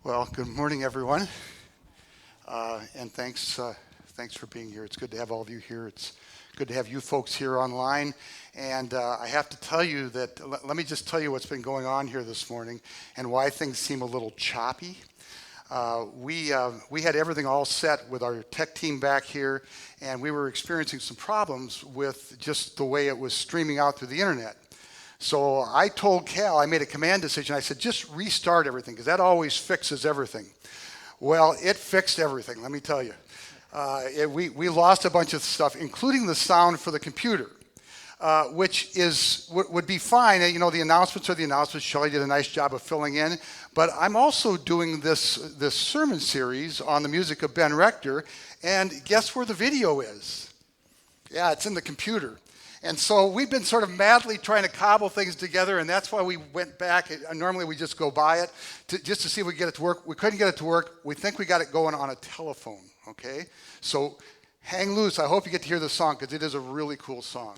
Well, good morning, everyone, and thanks for being here. It's good to have all of you here. It's good to have you folks here online, and I have to tell you that. Let me just tell you what's been going on here this morning and why things seem a little choppy. We had everything all set with our tech team back here, and we were experiencing some problems with just the way it was streaming out through the internet. So I told Cal, I made a command decision. I said, just restart everything, because that always fixes everything. Well, it fixed everything, let me tell you. We lost a bunch of stuff, including the sound for the computer, which would be fine. You know, the announcements are the announcements. Shelley did a nice job of filling in. But I'm also doing this sermon series on the music of Ben Rector, and guess where the video is? Yeah, it's in the computer. And so we've been sort of madly trying to cobble things together, and that's why we went back. Normally we just go by it just to see if we get it to work. We couldn't get it to work. We think we got it going on a telephone, okay? So hang loose. I hope you get to hear the song, because it is a really cool song.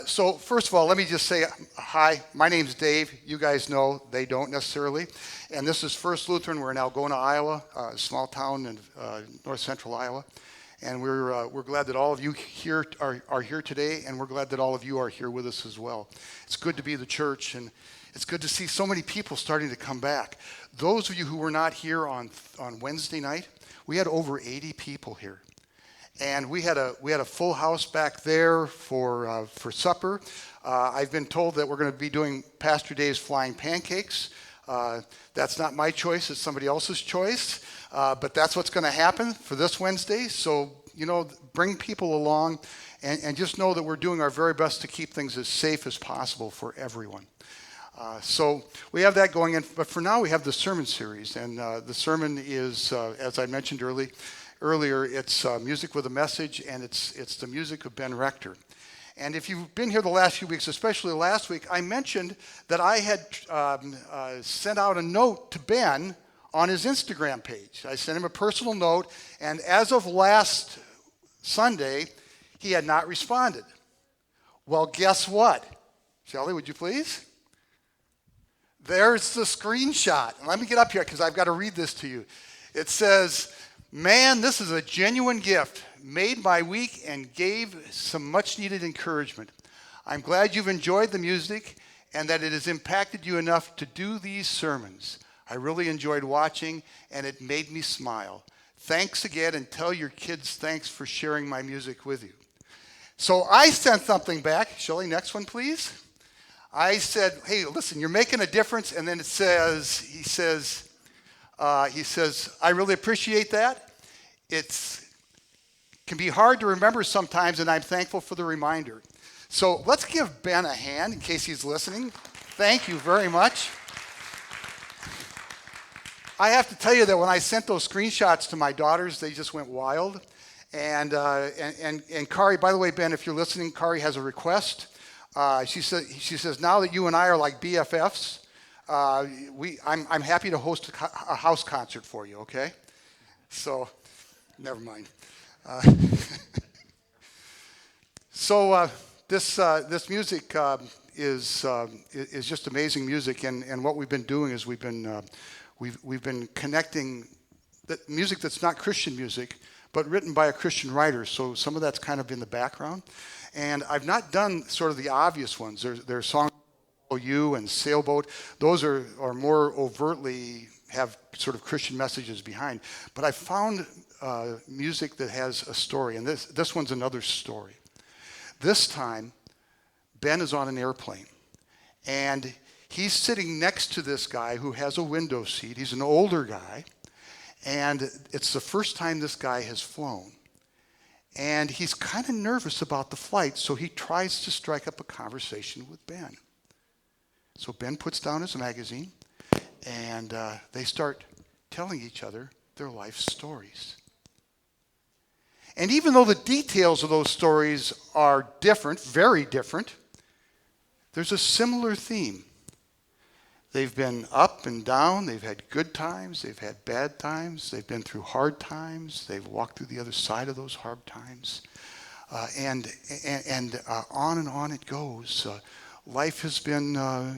So first of all, let me just say hi. My name's Dave. You guys know, they don't necessarily. And this is First Lutheran. We're in Algona, Iowa, a small town in north central Iowa. And we're glad that all of you here are here today, and we're glad that all of you are here with us as well. It's good to be the church, and it's good to see so many people starting to come back. Those of you who were not here on Wednesday night, we had over 80 people here. And we had a full house back there for supper. I've been told that we're going to be doing Pastor Dave's flying pancakes. That's not my choice, it's somebody else's choice. But that's what's going to happen for this Wednesday. So, you know, bring people along and just know that we're doing our very best to keep things as safe as possible for everyone. So we have that going in. But for now, we have the sermon series. And the sermon is, as I mentioned earlier, it's music with a message, and it's the music of Ben Rector. And if you've been here the last few weeks, especially last week, I mentioned that I had sent out a note to Ben on his Instagram page. I sent him a personal note, and as of last Sunday, he had not responded. Well, guess what? Shelley, would you please? There's the screenshot. Let me get up here, because I've got to read this to you. It says, "Man, this is a genuine gift. Made my week and gave some much-needed encouragement. I'm glad you've enjoyed the music and that it has impacted you enough to do these sermons. I really enjoyed watching, and it made me smile. Thanks again, and tell your kids thanks for sharing my music with you." So I sent something back. Shelley, next one, please. I said, "Hey, listen, you're making a difference." And then he says, "I really appreciate that. It can be hard to remember sometimes, and I'm thankful for the reminder." So let's give Ben a hand in case he's listening. Thank you very much. I have to tell you that when I sent those screenshots to my daughters, they just went wild. And Kari, by the way, Ben, if you're listening, Kari has a request. She says, now that you and I are like BFFs, I'm happy to host a house concert for you, okay? So, never mind. So this music is just amazing music, and what we've been doing is we've been connecting the music that's not Christian music, but written by a Christian writer. So some of that's kind of in the background, and I've not done sort of the obvious ones. There's songs like "You" and "Sailboat." Those are more overtly have sort of Christian messages behind. But I found music that has a story, and this one's another story. This time, Ben is on an airplane, and he's sitting next to this guy who has a window seat. He's an older guy, and it's the first time this guy has flown. And he's kind of nervous about the flight, so he tries to strike up a conversation with Ben. So Ben puts down his magazine, and they start telling each other their life stories. And even though the details of those stories are different, very different, there's a similar theme. They've been up and down. They've had good times. They've had bad times. They've been through hard times. They've walked through the other side of those hard times. And on it goes. life has been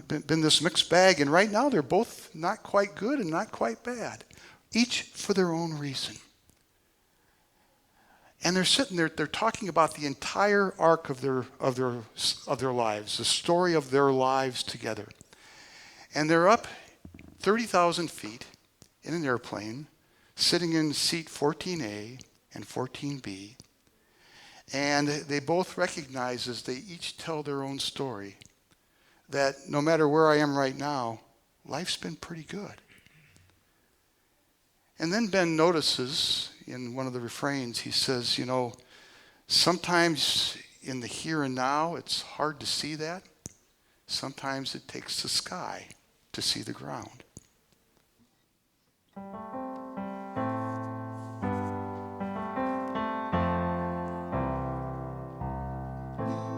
this mixed bag, and right now they're both not quite good and not quite bad, each for their own reason. And they're sitting there, they're talking about the entire arc of their lives, the story of their lives together. And they're up 30,000 feet in an airplane, sitting in seat 14A and 14B. And they both recognize, as they each tell their own story, that no matter where I am right now, life's been pretty good. And then Ben notices in one of the refrains, he says, you know, sometimes in the here and now, it's hard to see that. Sometimes it takes the sky to see the ground.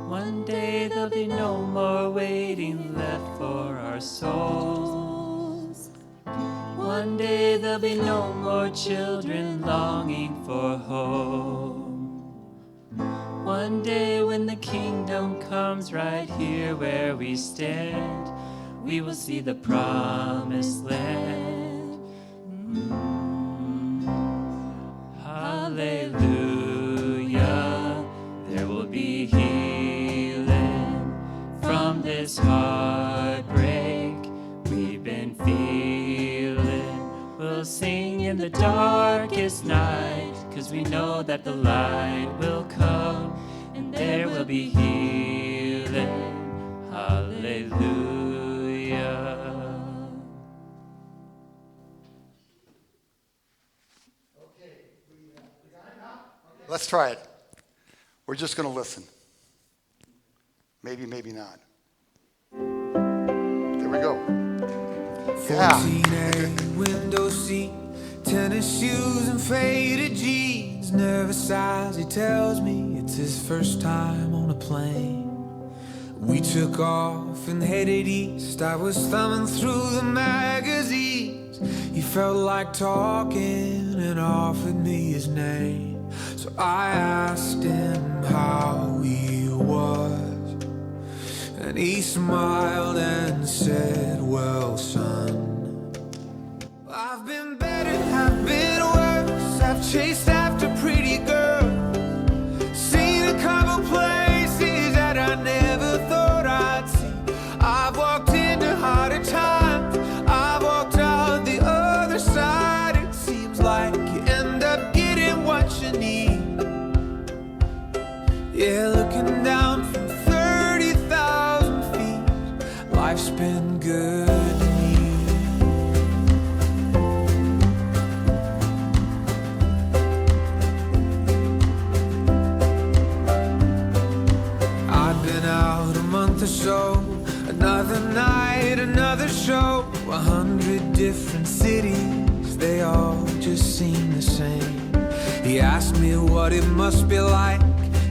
One day there'll be no more waiting left for our souls. One day there'll be no more children longing for home. One day when the kingdom comes right here where we stand, we will see the promised land. Hallelujah, there will be healing from this heartbreak we've been feeling. We'll sing in the darkest night, 'cause we know that the light will come and there will be healing. Hallelujah. Let's try it. We're just going to listen. Maybe, maybe not. There we go. 14A window seat, tennis shoes and faded jeans. Nervous eyes, he tells me it's his first time on a plane. We took off and headed east. I was thumbing through the magazines. He felt like talking and offered me his name. So I asked him how he was, and he smiled and said, well, son, I've been better, I've been worse. I've chased after pretty girls, seen a couple places that I never thought I'd see. I've walked into harder times, I've walked out the other side. It seems like you end up getting what you need. Yeah, looking down from 30,000 feet, life's been good to me. I'd been out a month or so, another night, another show. 100 different cities, they all just seem the same. He asked me what it must be like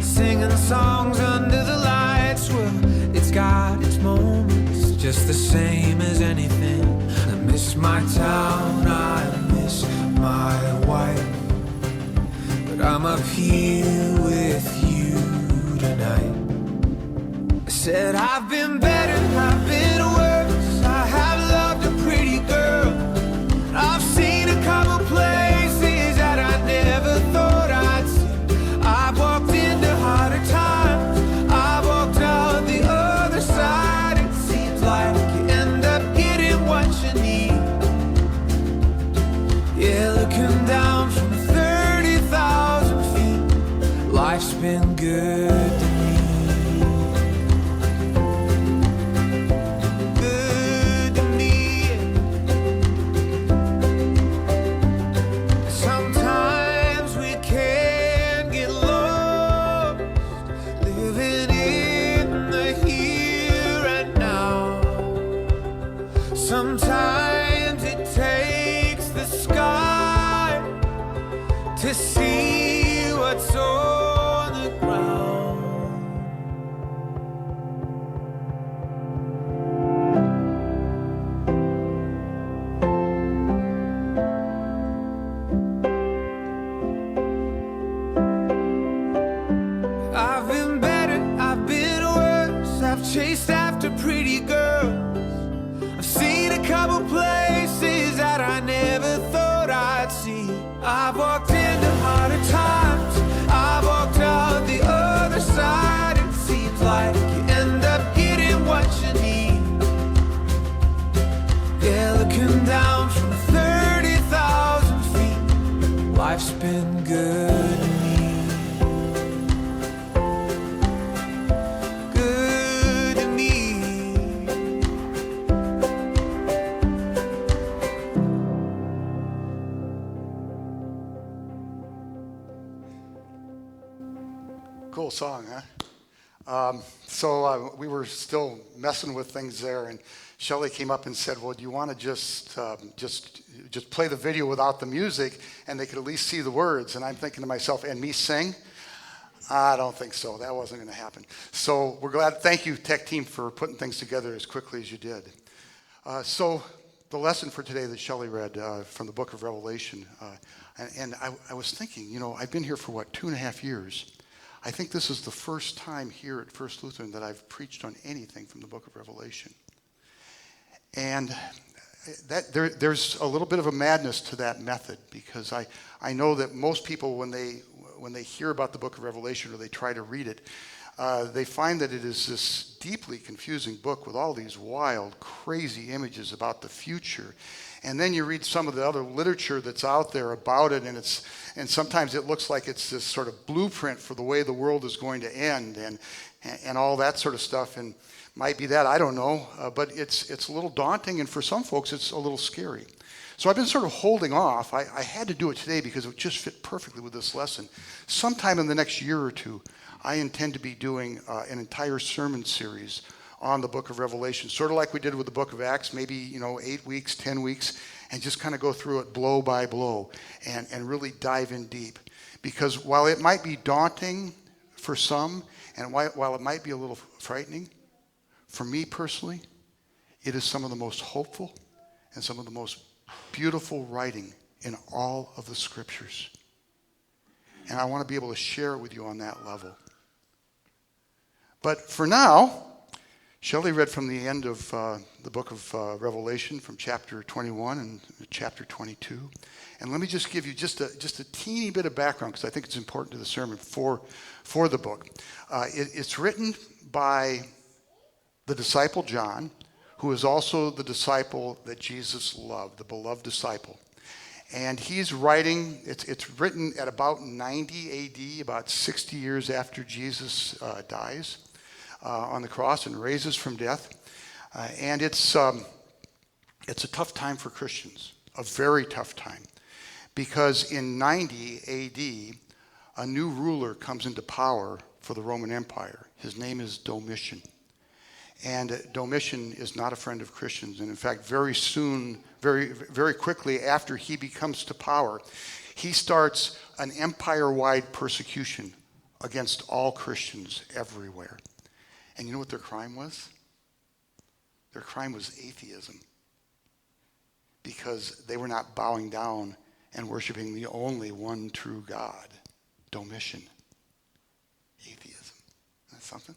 singing songs under the lights. Well, it's got its moments, just the same as anything. I miss my town, I miss my wife, but I'm up here with you tonight. I said I've been better, I've been worse. I have loved a pretty girl, I've seen a couple places that I never thought I'd see. I've walked into harder times, I've walked out the other side. It seems like you end up getting what you need. Yeah, looking down from 30,000 feet, life's been good to me. Good to me. Sometimes we can get lost, living in the here and now. Sometimes it takes the sky to see what's on the ground. I've been better, I've been worse. I've chased after song, huh? We were still messing with things there, and Shelley came up and said, "Well, do you want to just play the video without the music, and they could at least see the words?" And I'm thinking to myself, "And me sing? I don't think so. That wasn't going to happen." So we're glad. Thank you, tech team, for putting things together as quickly as you did. So the lesson for today that Shelley read from the book of Revelation, and I was thinking, I've been here for 2.5 years. I think this is the first time here at First Lutheran that I've preached on anything from the book of Revelation. And there's a little bit of a madness to that method, because I know that most people, when they hear about the book of Revelation or they try to read it, they find that it is this deeply confusing book with all these wild, crazy images about the future. And then you read some of the other literature that's out there about it, and sometimes it looks like it's this sort of blueprint for the way the world is going to end, and all that sort of stuff. And might be that, I don't know, but it's a little daunting, and for some folks it's a little scary. So I've been sort of holding off. I had to do it today because it just fit perfectly with this lesson. Sometime in the next year or two, I intend to be doing an entire sermon series on the book of Revelation, sort of like we did with the book of Acts, maybe 8 weeks, 10 weeks, and just kind of go through it blow by blow and really dive in deep. Because while it might be daunting for some, and while it might be a little frightening, for me personally, it is some of the most hopeful and some of the most beautiful writing in all of the scriptures. And I want to be able to share it with you on that level. But for now, Shelley read from the end of the book of Revelation, from chapter 21 and chapter 22. And let me just give you just a teeny bit of background, because I think it's important to the sermon for the book. It's written by the disciple John, who is also the disciple that Jesus loved, the beloved disciple. And he's writing, it's written at about 90 AD, about 60 years after Jesus dies on the cross and raises from death. And it's a tough time for Christians, a very tough time. Because in 90 AD, a new ruler comes into power for the Roman Empire. His name is Domitian. And Domitian is not a friend of Christians. And in fact, very soon, very, very quickly after he becomes to power, he starts an empire-wide persecution against all Christians everywhere. And you know what their crime was? Their crime was atheism. Because they were not bowing down and worshiping the only one true God, Domitian. Atheism. Isn't that something?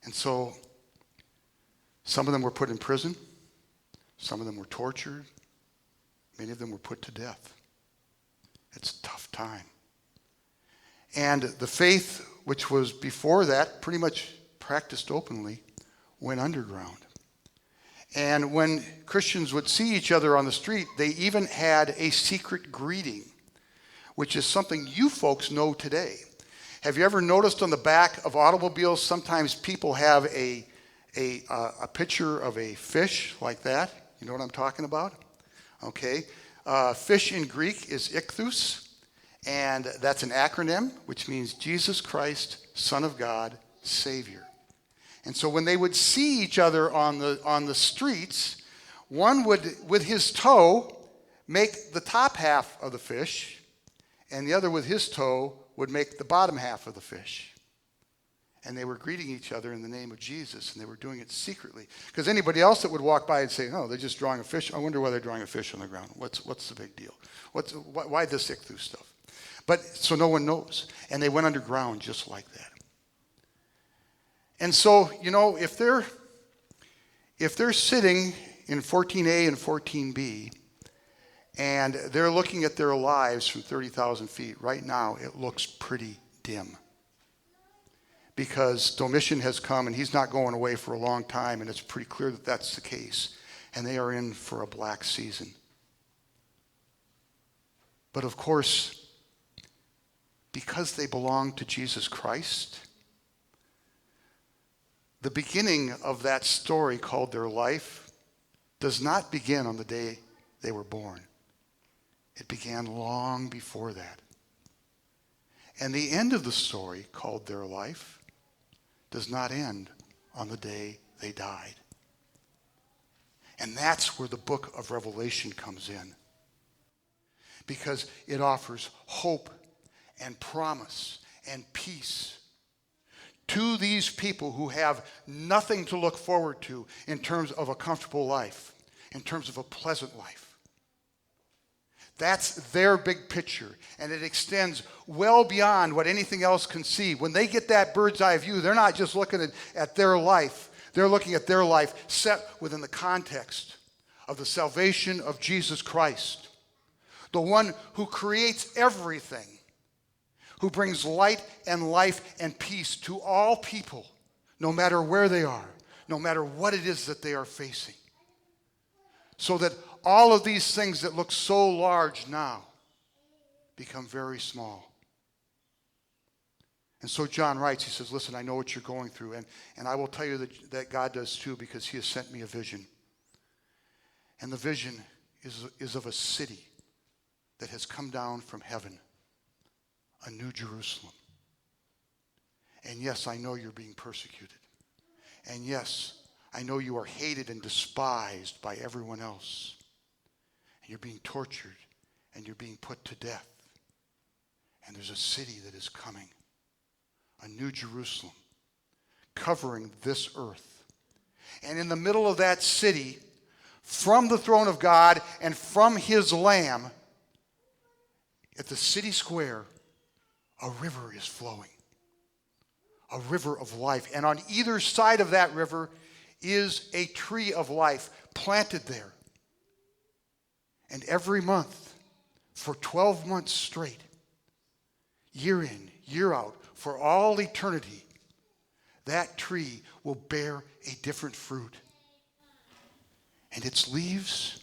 And so some of them were put in prison. Some of them were tortured. Many of them were put to death. It's a tough time. And the faith, which was before that pretty much practiced openly, went underground. And when Christians would see each other on the street, they even had a secret greeting, which is something you folks know today. Have you ever noticed on the back of automobiles, sometimes people have a picture of a fish like that? You know what I'm talking about? Okay. Fish in Greek is ichthus, and that's an acronym, which means Jesus Christ, Son of God, Savior. And so when they would see each other on the streets, one would, with his toe, make the top half of the fish, and the other with his toe would make the bottom half of the fish. And they were greeting each other in the name of Jesus, and they were doing it secretly. Because anybody else that would walk by and say, "Oh, they're just drawing a fish. I wonder why they're drawing a fish on the ground. What's the big deal? Why this ichthus stuff?" But so no one knows. And they went underground just like that. And so, if they're sitting in 14A and 14B, and they're looking at their lives from 30,000 feet, right now it looks pretty dim. Because Domitian has come, and he's not going away for a long time, and it's pretty clear that that's the case. And they are in for a black season. But of course, because they belong to Jesus Christ, the beginning of that story called their life does not begin on the day they were born. It began long before that. And the end of the story, called their life, does not end on the day they died. And that's where the book of Revelation comes in. Because it offers hope and promise and peace to these people who have nothing to look forward to in terms of a comfortable life, in terms of a pleasant life. That's their big picture, and it extends well beyond what anything else can see. When they get that bird's eye view, they're not just looking at their life. They're looking at their life set within the context of the salvation of Jesus Christ, the one who creates everything, who brings light and life and peace to all people, no matter where they are, no matter what it is that they are facing. So that all of these things that look so large now become very small. And so John writes, he says, listen, I know what you're going through, and I will tell you that God does too, because he has sent me a vision. And the vision is of a city that has come down from heaven, a new Jerusalem. And yes, I know you're being persecuted. And yes, I know you are hated and despised by everyone else. And you're being tortured and you're being put to death. And there's a city that is coming, a new Jerusalem, covering this earth. And in the middle of that city, from the throne of God and from his Lamb, at the city square, a river is flowing, a river of life. And on either side of that river is a tree of life planted there. And every month, for 12 months straight, year in, year out, for all eternity, that tree will bear a different fruit. And its leaves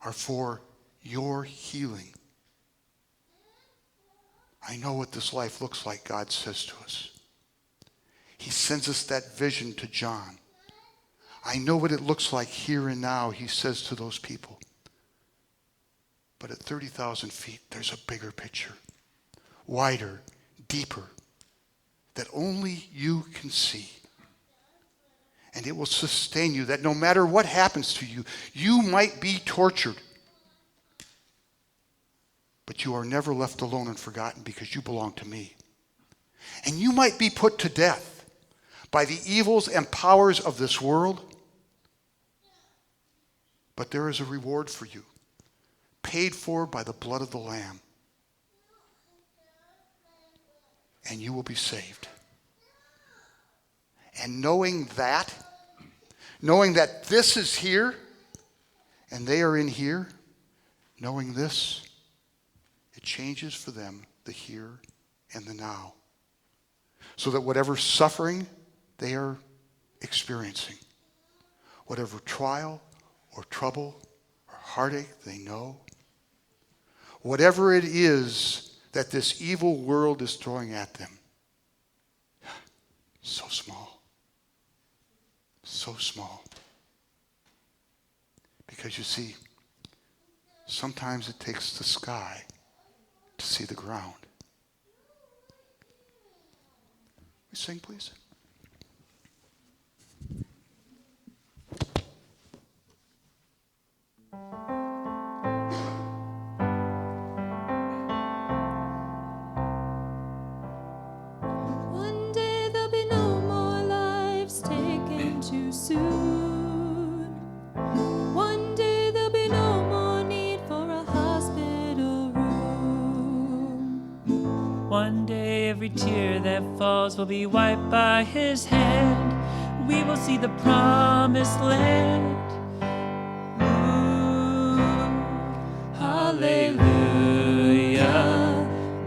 are for your healing. I know what this life looks like, God says to us. He sends us that vision to John. I know what it looks like here and now, he says to those people. But at 30,000 feet, there's a bigger picture, wider, deeper, that only you can see. And it will sustain you, that no matter what happens to you, you might be tortured, but you are never left alone and forgotten because you belong to me. And you might be put to death by the evils and powers of this world, but there is a reward for you, paid for by the blood of the Lamb. And you will be saved. And knowing that this is here, and they are in here, knowing this, it changes for them the here and the now. So that whatever suffering they are experiencing, whatever trial or trouble or heartache they know, whatever it is that this evil world is throwing at them, so small. So small. Because you see, sometimes it takes the sky to see the ground. We sing, please. One day there'll be no more lives taken too soon. One day there'll be no more need for a hospital room. One day every tear that falls will be wiped by his hand. We will see the promised land. Ooh, hallelujah.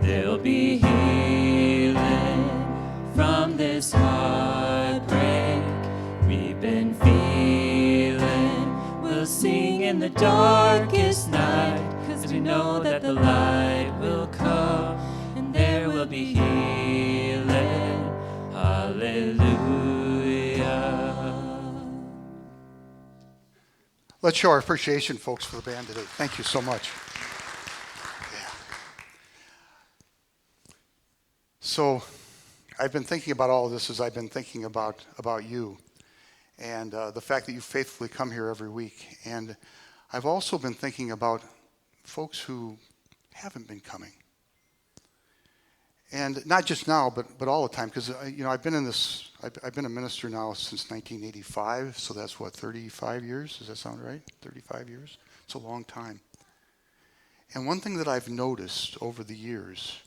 There'll be healing from this heartbreak we've been feeling. We'll sing in the darkest night, 'cause we know that the light will come and there will be healing. Hallelujah. Let's show our appreciation, folks, for the band today. Thank you so much. So I've been thinking about all of this as I've been thinking about you and the fact that you faithfully come here every week. And I've also been thinking about folks who haven't been coming. And not just now, but all the time, because I've been in this. I've been a minister now since 1985, so that's what, 35 years? Does that sound right? 35 years. It's a long time. And one thing that I've noticed over the years,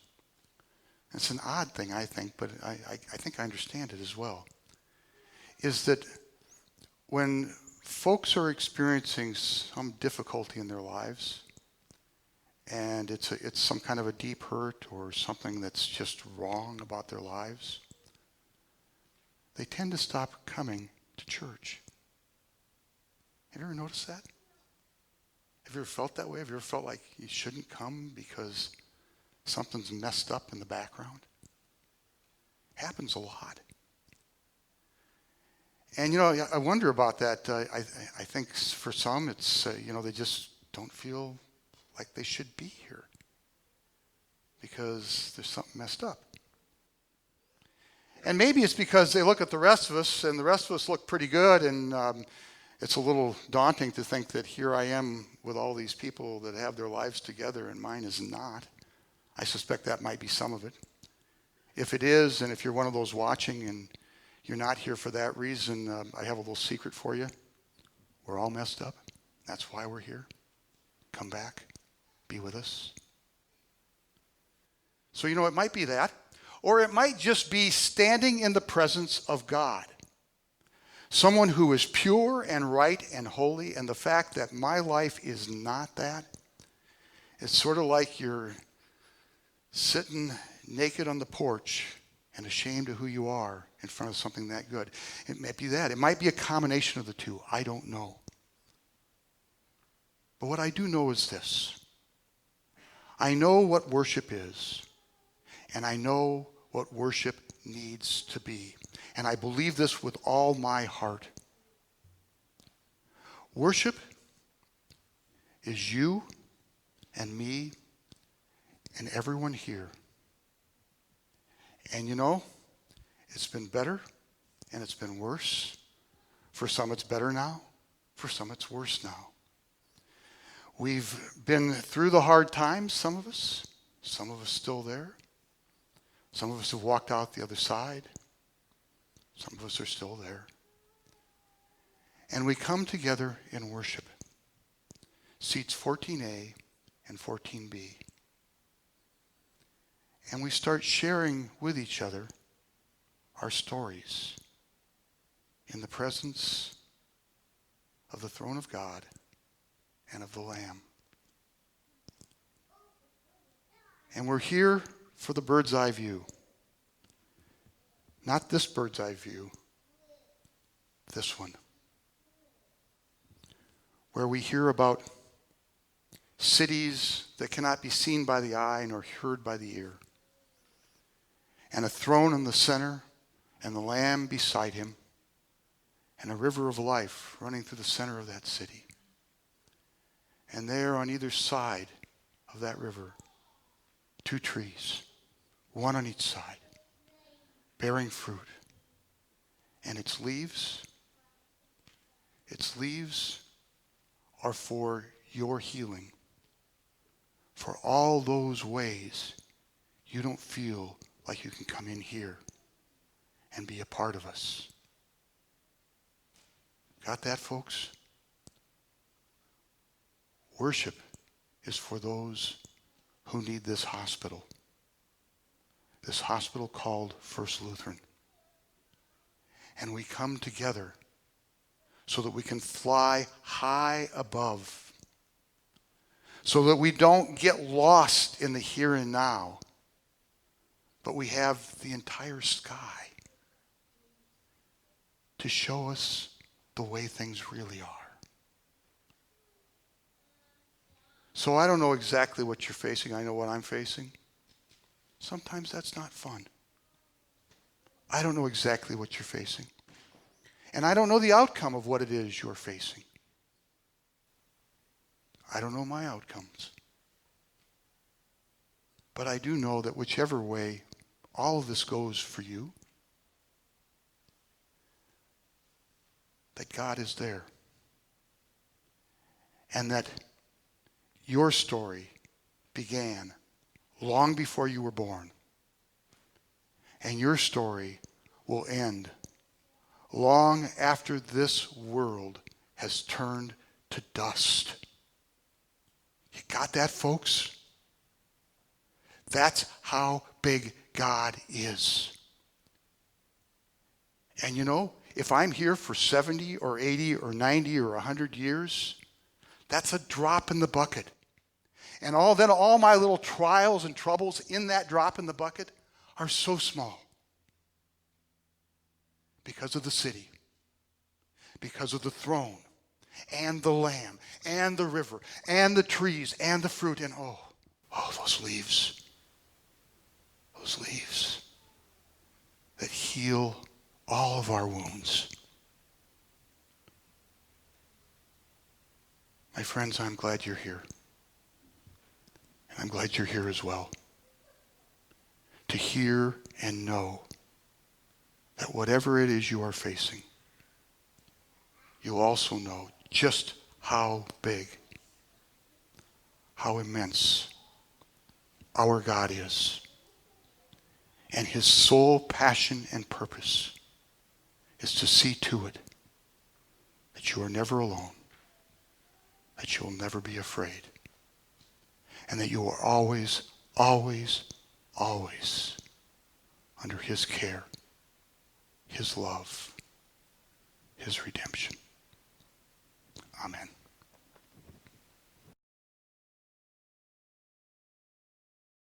it's an odd thing, I think, but I think I understand it as well, is that when folks are experiencing some difficulty in their lives, and it's some kind of a deep hurt or something that's just wrong about their lives, they tend to stop coming to church. Have you ever noticed that? Have you ever felt that way? Have you ever felt like you shouldn't come because something's messed up in the background? Happens a lot. And I wonder about that. I think for some it's they just don't feel like they should be here because there's something messed up. And maybe it's because they look at the rest of us, and the rest of us look pretty good, and it's a little daunting to think that here I am with all these people that have their lives together and mine is not. I suspect that might be some of it. If it is, and if you're one of those watching and you're not here for that reason, I have a little secret for you. We're all messed up. That's why we're here. Come back. Be with us. So, it might be that. Or it might just be standing in the presence of God. Someone who is pure and right and holy, and the fact that my life is not that. It's sort of like you're sitting naked on the porch and ashamed of who you are in front of something that good. It might be that. It might be a combination of the two. I don't know. But what I do know is this. I know what worship is, and I know what worship needs to be. And I believe this with all my heart. Worship is you and me and everyone here. And it's been better and it's been worse. For some it's better now. For some it's worse now. We've been through the hard times, some of us still there. Some of us have walked out the other side. Some of us are still there. And we come together in worship. Seats 14A and 14B. And we start sharing with each other our stories in the presence of the throne of God and of the Lamb. And we're here for the bird's eye view. Not this bird's eye view, this one. Where we hear about cities that cannot be seen by the eye nor heard by the ear. And a throne in the center, and the Lamb beside him, and a river of life running through the center of that city. And there on either side of that river, 2 trees, one on each side, bearing fruit. And its leaves are for your healing. For all those ways you don't feel like you can come in here and be a part of us. Got that, folks? Worship is for those who need this hospital called First Lutheran. And we come together so that we can fly high above, so that we don't get lost in the here and now, but we have the entire sky to show us the way things really are. So I don't know exactly what you're facing. I know what I'm facing. Sometimes that's not fun. I don't know exactly what you're facing. And I don't know the outcome of what it is you're facing. I don't know my outcomes. But I do know that whichever way all of this goes for you. That God is there. And that your story began long before you were born. And your story will end long after this world has turned to dust. You got that, folks? That's how big God is. And you know, if I'm here for 70 or 80 or 90 or 100 years, that's a drop in the bucket. And all my little trials and troubles in that drop in the bucket are so small. Because of the city, because of the throne, and the Lamb, and the river, and the trees, and the fruit, and those leaves that heal all of our wounds. My friends, I'm glad you're here. And I'm glad you're here as well. To hear and know that whatever it is you are facing, you also know just how big, how immense our God is. And his sole passion and purpose is to see to it that you are never alone, that you will never be afraid, and that you are always, always, always under his care, his love, his redemption. Amen.